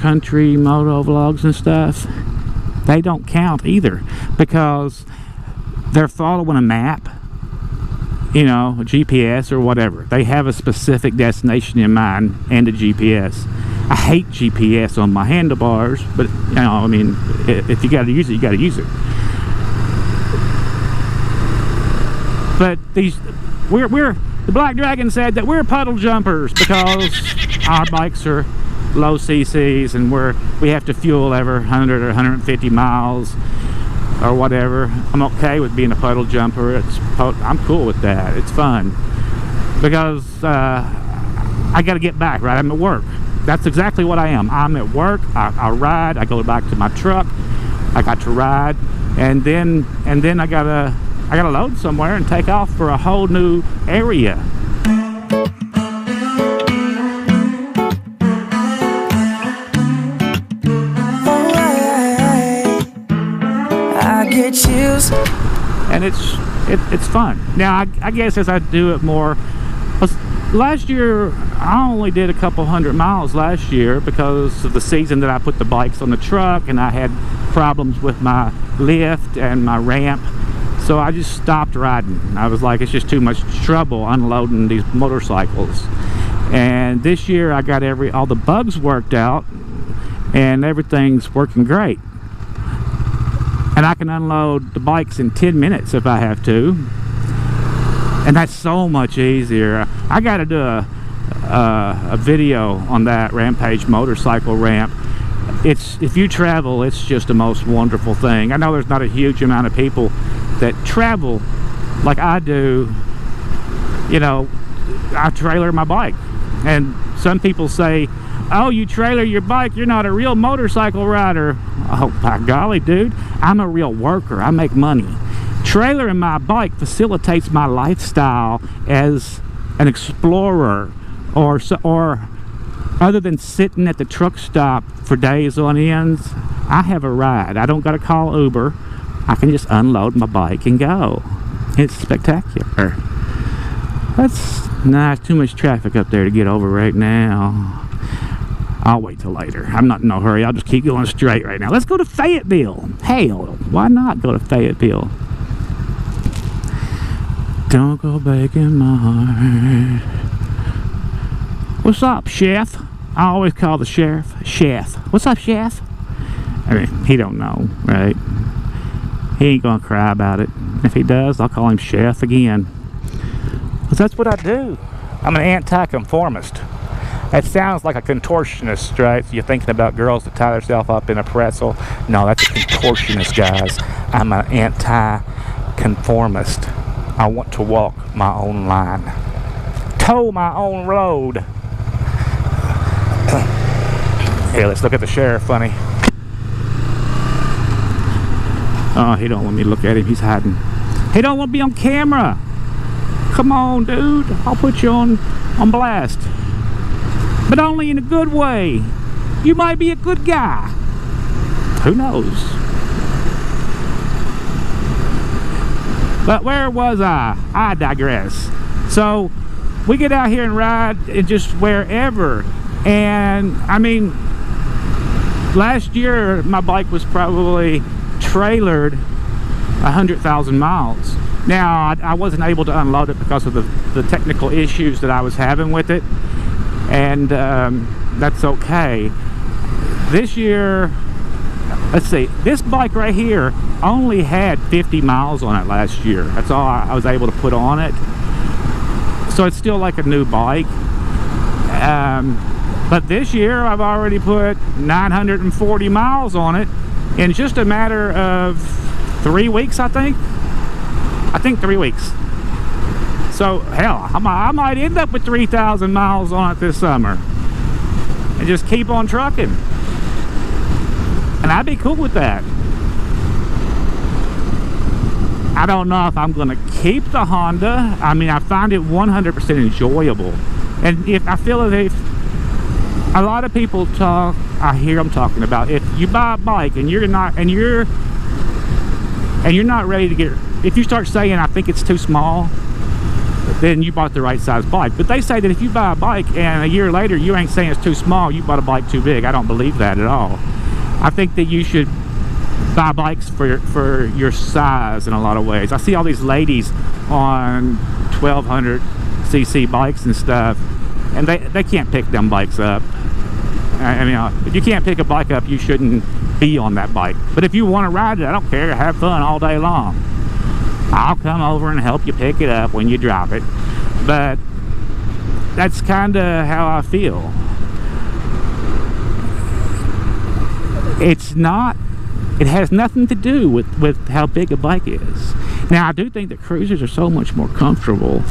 country motovlogs and stuff, they don't count either, because they're following a map, you know, a GPS or whatever. They have a specific destination in mind and a GPS. I hate GPS on my handlebars, but you know, I mean, if you got to use it, you got to use it. But the Black Dragon said that we're puddle jumpers because our bikes are low CCs and we have to fuel every 100 or 150 miles or whatever. I'm okay with being a puddle jumper. I'm cool with that. It's fun because I got to get back, right? I'm at work. That's exactly what I am. I'm at work. I ride. I go back to my truck. I got to ride, and then I gotta load somewhere and take off for a whole new area. I get chills. And it's fun. Now I guess as I do it more, last year I only did a couple hundred miles last year because of the season that I put the bikes on the truck and I had problems with my lift and my ramp. So I just stopped riding. I was like, it's just too much trouble unloading these motorcycles. And this year I got all the bugs worked out and everything's working great. And I can unload the bikes in 10 minutes if I have to. And that's so much easier. I got to do a video on that Rampage motorcycle ramp. If you travel, it's just the most wonderful thing. I know there's not a huge amount of people that travel like I do. You know, I trailer my bike, and some people say, oh, you trailer your bike, you're not a real motorcycle rider. Oh, by golly, dude, I'm a real worker. I make money. Trailering my bike facilitates my lifestyle as an explorer, or other than sitting at the truck stop for days on ends, I have a ride. I don't got to call Uber. I can just unload my bike and go. It's spectacular. It's too much traffic up there to get over right now. I'll wait till later. I'm not in no hurry. I'll just keep going straight right now. Let's go to Fayetteville. Hell, why not go to Fayetteville? Don't go breaking my heart. What's up, Chef? I always call the sheriff Chef. What's up, Chef? I mean, he don't know, right? He ain't gonna cry about it. If he does, I'll call him Chef again. Because that's what I do. I'm an anti-conformist. It sounds like a contortionist, right? So you're thinking about girls that tie themselves up in a pretzel. No, that's a contortionist, guys. I'm an anti-conformist. I want to walk my own line. Toe my own road. Here, let's look at the sheriff, funny. Oh, he don't want me to look at him. He's hiding. He don't want to be on camera. Come on, dude. I'll put you on blast. But only in a good way. You might be a good guy. Who knows? But where was I? I digress. So we get out here and ride and just wherever. And I mean, last year my bike was probably trailered 100,000 miles. Now I wasn't able to unload it because of the technical issues that I was having with it, and that's okay. This year, let's see, this bike right here only had 50 miles on it last year. That's all I was able to put on it, so it's still like a new bike. But this year I've already put 940 miles on it in just a matter of 3 weeks, I think 3 weeks. So hell, I might end up with 3,000 miles on it this summer and just keep on trucking, and I'd be cool with that. I don't know if I'm gonna keep the Honda. I mean, I find it 100% enjoyable, and if I feel as if a lot of people talk, I hear them talking about, if you buy a bike and you're not ready to get, if you start saying I think it's too small, then you bought the right size bike. But they say that if you buy a bike and a year later you ain't saying it's too small, you bought a bike too big. I don't believe that at all. I think that you should buy bikes for your size in a lot of ways. I see all these ladies on 1200cc bikes and stuff, and they can't pick them bikes up. I mean, if you can't pick a bike up, you shouldn't be on that bike. But if you want to ride it, I don't care, have fun all day long. I'll come over and help you pick it up when you drop it. But that's kind of how I feel. It has nothing to do with how big a bike is. Now, I do think that cruisers are so much more comfortable,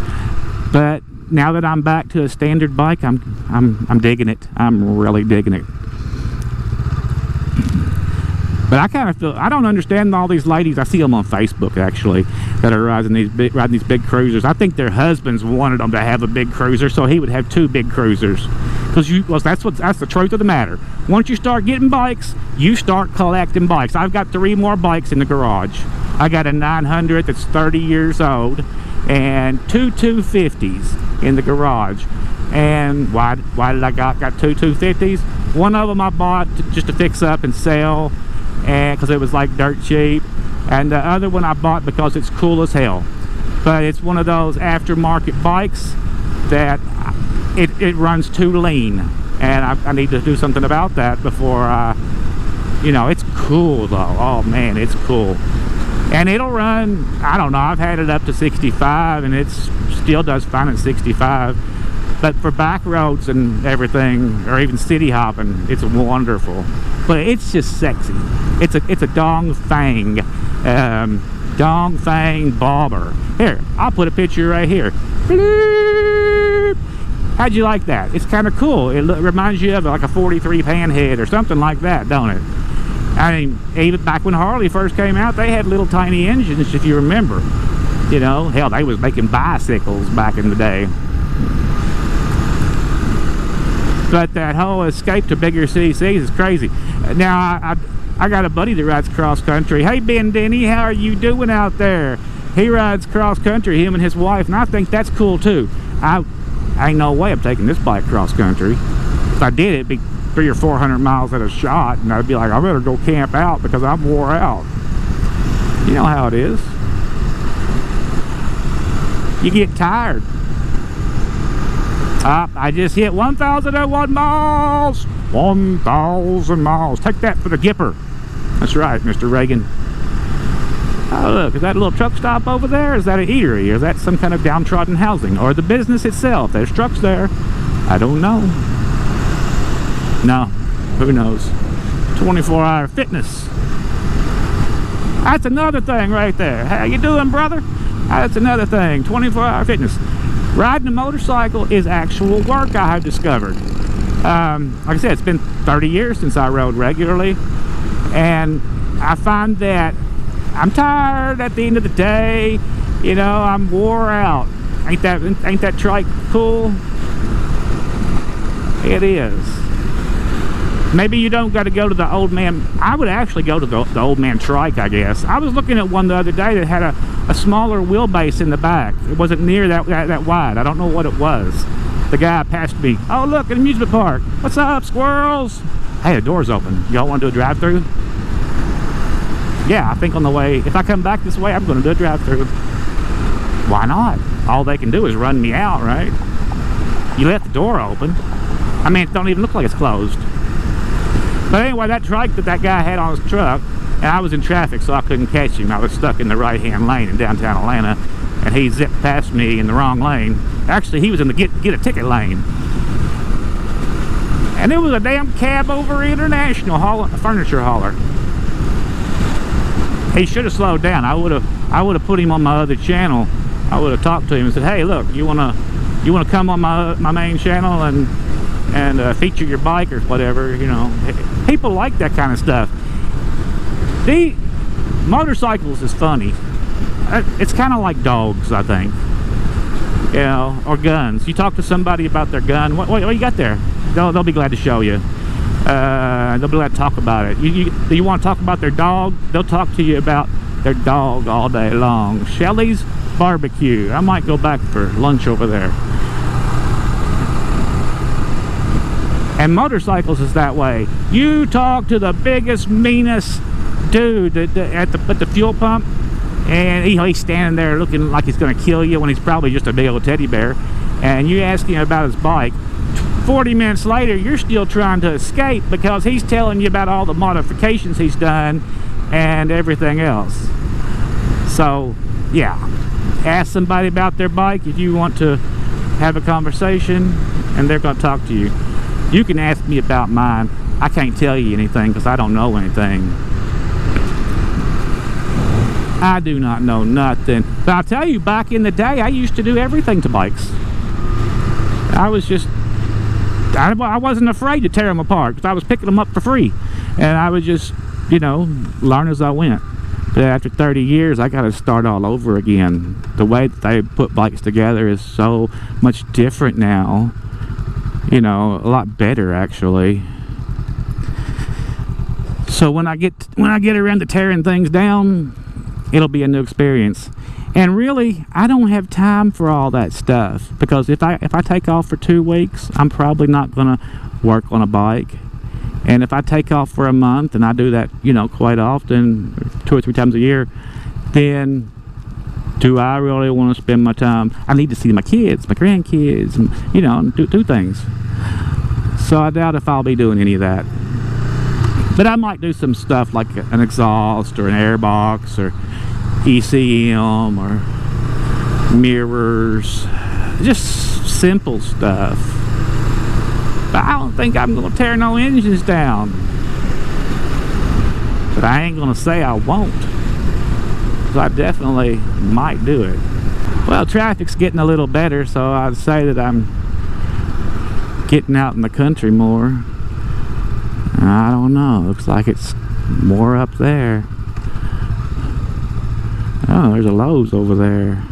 but now that I'm back to a standard bike, I'm digging it. I'm really digging it. But I kind of feel, I don't understand all these ladies. I see them on Facebook actually that are riding these big cruisers. I think their husbands wanted them to have a big cruiser, so he would have 2 big cruisers. Because that's the truth of the matter. Once you start getting bikes, you start collecting bikes. I've got 3 more bikes in the garage. I got a 900 that's 30 years old and 2 250s in the garage. And why did I got 2 250s? One of them I bought just to fix up and sell, and because it was like dirt cheap, and the other one I bought because it's cool as hell. But it's one of those aftermarket bikes that it runs too lean, and I need to do something about that before you know, it's cool though. Oh man, it's cool. And it'll run, I don't know, I've had it up to 65 and it still does fine at 65. But for back roads and everything, or even city hopping, it's wonderful. But it's just sexy. It's a Dong Fang bobber. Here, I'll put a picture right here. Bloop. How'd you like that? It's kind of cool. It reminds you of like a 43 Panhead or something like that, don't it? I mean, even back when Harley first came out, they had little tiny engines, if you remember. You know, hell, they was making bicycles back in the day. But that whole escape to bigger CCs is crazy. Now, I got a buddy that rides cross country. Hey, Ben Denny, how are you doing out there? He rides cross country, him and his wife, and I think that's cool too. I ain't no way I'm taking this bike cross country. If I did, it'd be 300 or 400 miles at a shot, and I'd be like, I better go camp out because I'm wore out. You know how it is. You get tired. I just hit 1,001 miles. 1,000 miles. Take that for the Gipper. That's right, Mr. Reagan. Oh, look, is that a little truck stop over there? Is that an eatery? Or is that some kind of downtrodden housing? Or the business itself? There's trucks there. I don't know. No, who knows? 24-hour fitness. That's another thing right there. How you doing, brother? That's another thing. 24-hour fitness. Riding a motorcycle is actual work, I have discovered. Like I said, it's been 30 years since I rode regularly, and I find that I'm tired at the end of the day. You know, I'm wore out. Ain't that trike cool? It is. Maybe you don't got to go to the old man. I would actually go to the old man trike, I guess. I was looking at one the other day that had a smaller wheelbase in the back. It wasn't near that wide. I don't know what it was. The guy passed me. Oh, look, an amusement park. What's up, squirrels? Hey, the door's open. Y'all want to do a drive-through? Yeah, I think on the way, if I come back this way, I'm going to do a drive-through. Why not? All they can do is run me out, right? You left the door open. I mean, it don't even look like it's closed. But anyway, that trike that guy had on his truck, and I was in traffic, so I couldn't catch him. I was stuck in the right-hand lane in downtown Atlanta, and he zipped past me in the wrong lane. Actually, he was in the get a ticket lane. And it was a damn Cab Over International furniture hauler. He should have slowed down. I would have put him on my other channel. I would have talked to him and said, "Hey, look, you wanna come on my main channel and feature your bike or whatever?" You know, people like that kind of stuff. The motorcycles is funny. It's kind of like dogs, I think. You know, or guns. You talk to somebody about their gun. What you got there? They'll be glad to show you. They'll be glad to talk about it. Do you want to talk about their dog? They'll talk to you about their dog all day long. Shelly's barbecue. I might go back for lunch over there. And motorcycles is that way. You talk to the biggest, meanest dude at the fuel pump, and he's standing there looking like he's going to kill you when he's probably just a big old teddy bear. And you ask him about his bike. 40 minutes later, you're still trying to escape because he's telling you about all the modifications he's done and everything else. So, yeah. Ask somebody about their bike if you want to have a conversation, and they're going to talk to you. You can ask me about mine. I can't tell you anything because I don't know anything. I do not know nothing. But I'll tell you, back in the day, I used to do everything to bikes. I wasn't afraid to tear them apart because I was picking them up for free. And I would just, you know, learn as I went. But after 30 years, I got to start all over again. The way that they put bikes together is so much different now. You know, a lot better actually. So when I get around to tearing things down, it'll be a new experience. And really, I don't have time for all that stuff because if I take off for 2 weeks, I'm probably not gonna work on a bike. And if I take off for a month, and I do that, you know, quite often, 2 or 3 times a year, then do I really want to spend my time? I need to see my kids, my grandkids, and, you know, do things. So I doubt if I'll be doing any of that. But I might do some stuff like an exhaust or an airbox or ECM or mirrors, just simple stuff. But I don't think I'm going to tear no engines down. But I ain't going to say I won't. So I definitely might do it. Well, traffic's getting a little better, so I'd say that I'm getting out in the country more. I don't know. Looks like it's more up there. Oh, there's a Lowe's over there.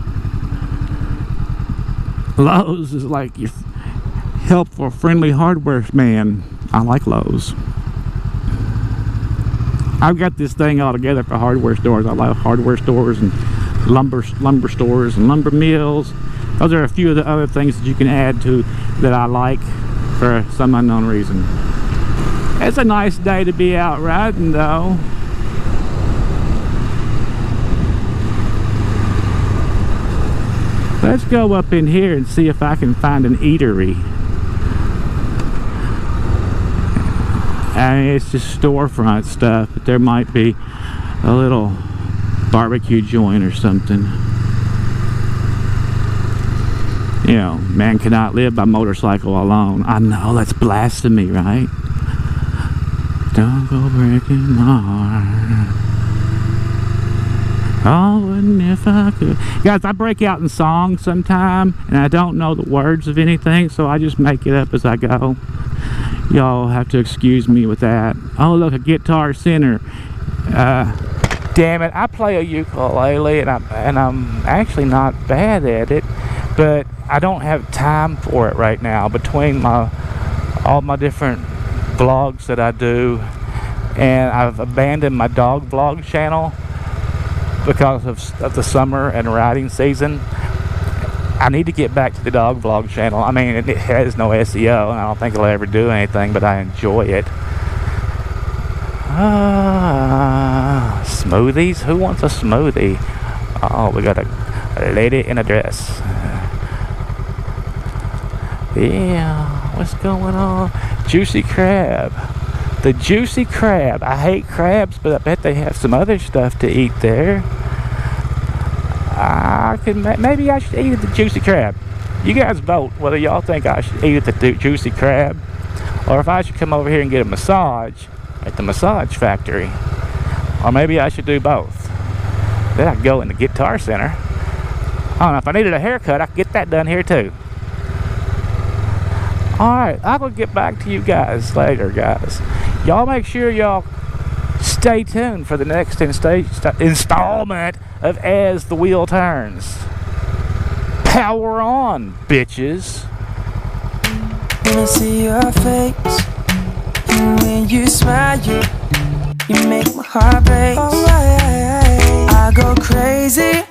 Lowe's is like your helpful, friendly hardware man. I like Lowe's. I've got this thing all together for hardware stores. I like hardware stores and lumber stores and lumber mills. Those are a few of the other things that you can add to that I like for some unknown reason. It's a nice day to be out riding though. Let's go up in here and see if I can find an eatery. I mean, it's just storefront stuff, but there might be a little barbecue joint or something. You know, man cannot live by motorcycle alone. I know, that's blasphemy, right? Don't go breaking my heart. Oh, wouldn't if I could. Guys, I break out in song sometime, and I don't know the words of anything, so I just make it up as I go. Y'all have to excuse me with that. Oh, look, a Guitar Center. Damn it, I play a ukulele, and I'm actually not bad at it, but I don't have time for it right now. Between all my different vlogs that I do, and I've abandoned my dog vlog channel because of the summer and riding season. I need to get back to the dog vlog channel. I mean, it has no SEO, and I don't think it'll ever do anything, but I enjoy it. Smoothies? Who wants a smoothie? Oh, we got a lady in a dress. Yeah, what's going on? Juicy crab. The juicy crab. I hate crabs, but I bet they have some other stuff to eat there. Maybe I should eat at the juicy crab. You guys vote whether y'all think I should eat at the juicy crab, or if I should come over here and get a massage at the massage factory, or maybe I should do both. Then I could go in the Guitar Center. I don't know, if I needed a haircut, I could get that done here too. Alright, I will get back to you guys later, guys. Y'all make sure y'all stay tuned for the next installment of As the Wheel Turns. Power on, bitches. When I see your face, and when you smile, you make my heart break. Oh, I go crazy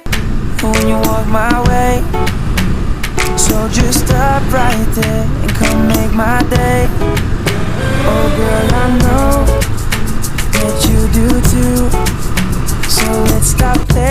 when you you walk my way. So just stop right there and come make my day. Oh girl, I know that you do too.